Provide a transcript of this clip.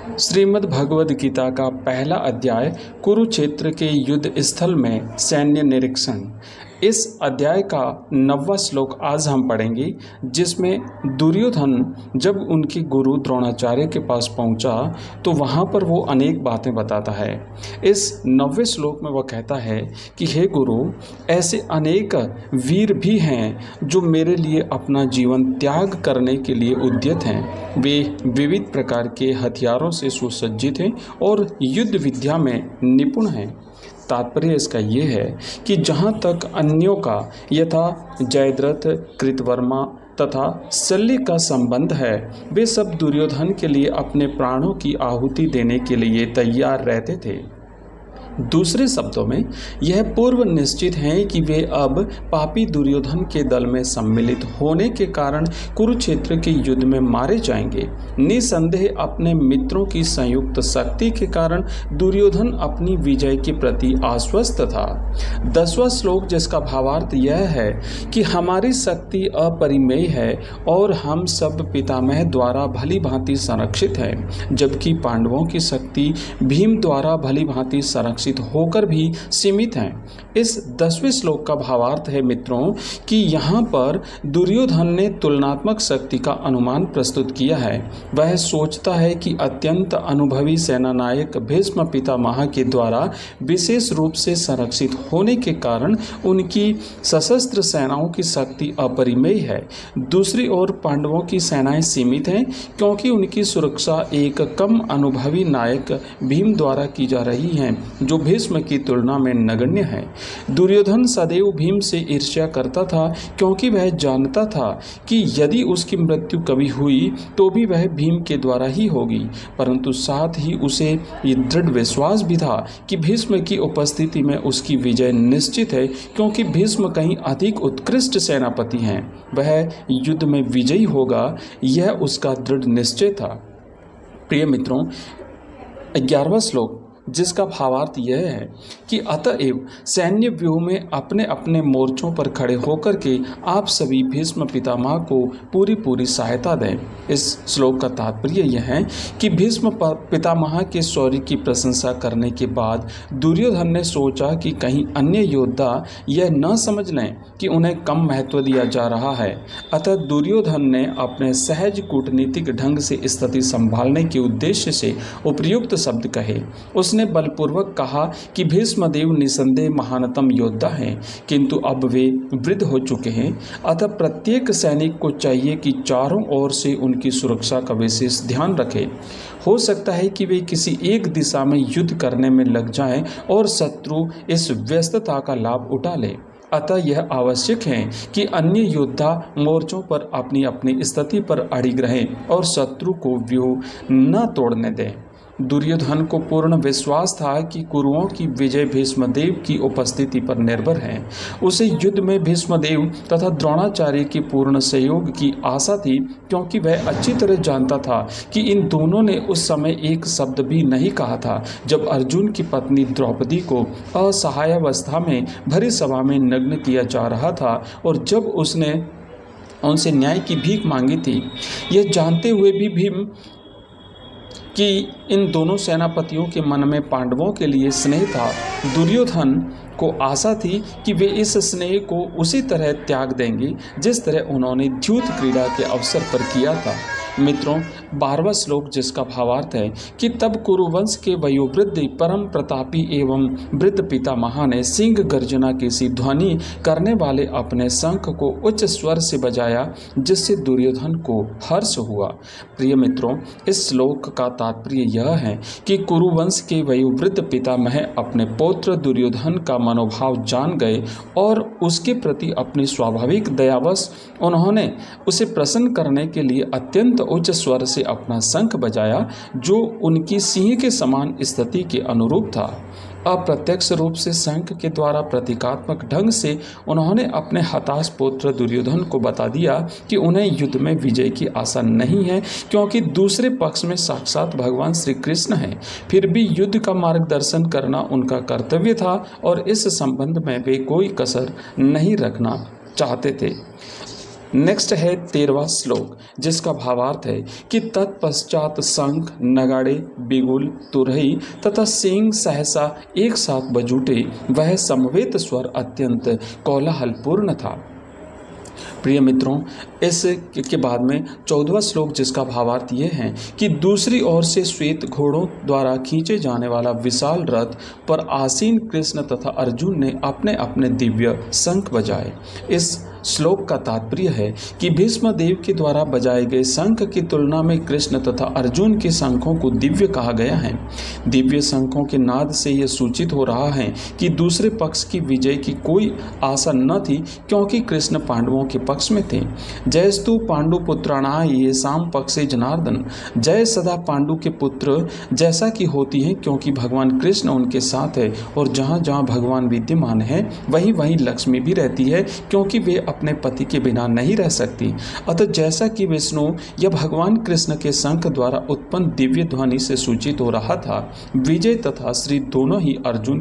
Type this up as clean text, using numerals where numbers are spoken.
श्रीमद् भगवद गीता का पहला अध्याय कुरुक्षेत्र के युद्ध स्थल में सैन्य निरीक्षण। इस अध्याय का 9वां श्लोक आज हम पढ़ेंगे, जिसमें दुर्योधन जब उनके गुरु द्रोणाचार्य के पास पहुंचा तो वहां पर वो अनेक बातें बताता है। इस 9वें श्लोक में वह कहता है कि हे गुरु, ऐसे अनेक वीर भी हैं जो मेरे लिए अपना जीवन त्याग करने के लिए उद्यत हैं। वे विविध प्रकार के हथियारों से सुसज्जित हैं और युद्ध विद्या में निपुण हैं। तात्पर्य इसका ये है कि जहाँ तक अन्यों का यथा जयद्रथ, कृतवर्मा तथा शल्य का संबंध है, वे सब दुर्योधन के लिए अपने प्राणों की आहुति देने के लिए तैयार रहते थे। दूसरे शब्दों में यह पूर्व निश्चित है कि वे अब पापी दुर्योधन के दल में सम्मिलित होने के कारण कुरुक्षेत्र के युद्ध में मारे जाएंगे। निसंदेह अपने मित्रों की संयुक्त शक्ति के कारण दुर्योधन अपनी विजय के प्रति आश्वस्त था। 10वां श्लोक, जिसका भावार्थ यह है कि हमारी शक्ति अपरिमेय है और हम सब पितामह द्वारा भली भांति संरक्षित हैं, जबकि पांडवों की शक्ति भीम द्वारा भली भांति संरक्षित होकर भी सीमित हैं। इस 10वें श्लोक का भावार्थ है मित्रों कि यहाँ पर दुर्योधन ने तुलनात्मक शक्ति का अनुमान प्रस्तुत किया है। वह सोचता है कि अत्यंत अनुभवी सेनानायक भीष्म पितामह के द्वारा विशेष रूप से संरक्षित होने के कारण उनकी सशस्त्र सेनाओं की शक्ति अपरिमेय है। दूसरी ओर पांडवों की सेनाएं सीमित हैं, क्योंकि उनकी सुरक्षा एक कम अनुभवी नायक भीम द्वारा की जा रही है, जो भीष्म की तुलना में नगण्य है। दुर्योधन सदैव भीम से ईर्ष्या करता था, क्योंकि वह जानता था कि यदि उसकी मृत्यु कभी हुई तो भी वह भीम के द्वारा ही होगी, परंतु साथ ही उसे ये दृढ़ विश्वास भी था कि भीष्म की उपस्थिति में उसकी विजय निश्चित है, क्योंकि भीष्म कहीं अधिक उत्कृष्ट सेनापति हैं। वह युद्ध में विजयी होगा, यह उसका दृढ़ निश्चय था। प्रिय मित्रों, 11वां श्लोक, जिसका भावार्थ यह है कि अतएव सैन्य व्यूह में अपने अपने मोर्चों पर खड़े होकर के आप सभी भीष्म पितामह को पूरी सहायता दें। इस श्लोक का तात्पर्य यह है कि भीष्म पितामह के शौर्य की प्रशंसा करने के बाद दुर्योधन ने सोचा कि कहीं अन्य योद्धा यह न समझ लें कि उन्हें कम महत्व दिया जा रहा है। अतः दुर्योधन ने अपने सहज कूटनीतिक ढंग से स्थिति संभालने के उद्देश्य से उपयुक्त शब्द कहे। उसने बलपूर्वक कहा कि भीष्मदेव निसंदेह महानतम योद्धा हैं, किंतु अब वे वृद्ध हो चुके हैं। अतः प्रत्येक सैनिक को चाहिए कि चारों ओर से उनकी सुरक्षा का विशेष ध्यान रखे। हो सकता है कि वे किसी एक दिशा में युद्ध करने में लग जाएं और शत्रु इस व्यस्तता का लाभ उठा ले। अतः यह आवश्यक है कि अन्य योद्धा मोर्चों पर अपनी अपनी स्थिति पर अड़िग रहें और शत्रु को व्यूह न तोड़ने दें। दुर्योधन को पूर्ण विश्वास था कि कुरुओं की विजय भीष्मदेव की उपस्थिति पर निर्भर है। उसे युद्ध में भीष्मदेव तथा द्रोणाचार्य के पूर्ण सहयोग की आशा थी, क्योंकि वह अच्छी तरह जानता था कि इन दोनों ने उस समय एक शब्द भी नहीं कहा था जब अर्जुन की पत्नी द्रौपदी को असहायावस्था में भरी सभा में नग्न किया जा रहा था और जब उसने उनसे न्याय की भीख मांगी थी। यह जानते हुए भी भीम कि इन दोनों सेनापतियों के मन में पांडवों के लिए स्नेह था, दुर्योधन को आशा थी कि वे इस स्नेह को उसी तरह त्याग देंगे जिस तरह उन्होंने द्यूत क्रीड़ा के अवसर पर किया था। मित्रों, 12वां श्लोक, जिसका भावार्थ है कि तब कुरुवंश के वयोवृद्ध परम प्रतापी एवं वृद्ध पितामह ने सिंह गर्जना की सी ध्वनि करने वाले अपने शंख को उच्च स्वर से बजाया, जिससे दुर्योधन को हर्ष हुआ। प्रिय मित्रों, इस श्लोक का तात्पर्य यह है कि कुरुवंश के वयोवृद्ध पितामह अपने पौत्र दुर्योधन का मनोभाव जान गए और उसके प्रति अपनी स्वाभाविक दयावश उन्होंने उसे प्रसन्न करने के लिए अत्यंत उच्च स्वर से अपना शंख बजाया, जो उनकी सिंह के समान स्थिति के अनुरूप था। अप्रत्यक्ष रूप से शंख के द्वारा प्रतीकात्मक ढंग से उन्होंने अपने हताश पुत्र दुर्योधन को बता दिया कि उन्हें युद्ध में विजय की आशा नहीं है, क्योंकि दूसरे पक्ष में साक्षात भगवान श्री कृष्ण हैं। फिर भी युद्ध का मार्गदर्शन करना उनका कर्तव्य था और इस संबंध में वे कोई कसर नहीं रखना चाहते थे। नेक्स्ट है 13वां श्लोक, जिसका भावार्थ है कि तत्पश्चात शंख, नगाड़े, बिगुल, तुरही तथा सींग सहसा एक साथ बज उठे। वह समवेत स्वर अत्यंत कोलाहलपूर्ण था। प्रिय मित्रों, इस के बाद में 14वां श्लोक, जिसका भावार्थ ये है कि दूसरी ओर से श्वेत घोड़ों द्वारा खींचे जाने वाला विशाल रथ पर आसीन कृष्ण तथा अर्जुन ने अपने अपने दिव्य शंख बजाए। इस श्लोक का तात्पर्य है कि भीष्म देव के द्वारा बजाए गए शंख की तुलना में कृष्ण तथा अर्जुन के शंखों को दिव्य कहा गया है। दिव्य शंखों के नाद से यह सूचित हो रहा है कि दूसरे पक्ष की विजय की कोई आशा न थी, क्योंकि कृष्ण पांडवों के पक्ष में थे। जयस्तु पांडु पुत्राणाय ये शाम पक्षे जनार्दन, जय सदा पांडु के पुत्र जैसा कि होती है, क्योंकि भगवान कृष्ण उनके साथ है और जहाँ जहाँ भगवान विद्यमान है वहीं वहीं लक्ष्मी भी रहती है, क्योंकि वे अपने पति के बिना नहीं रह सकती। अतः जैसा कि विष्णु या भगवान कृष्ण के शंख द्वारा उत्पन्न दिव्य ध्वनि से सूचित हो रहा था, विजय तथा श्री दोनों ही अर्जुन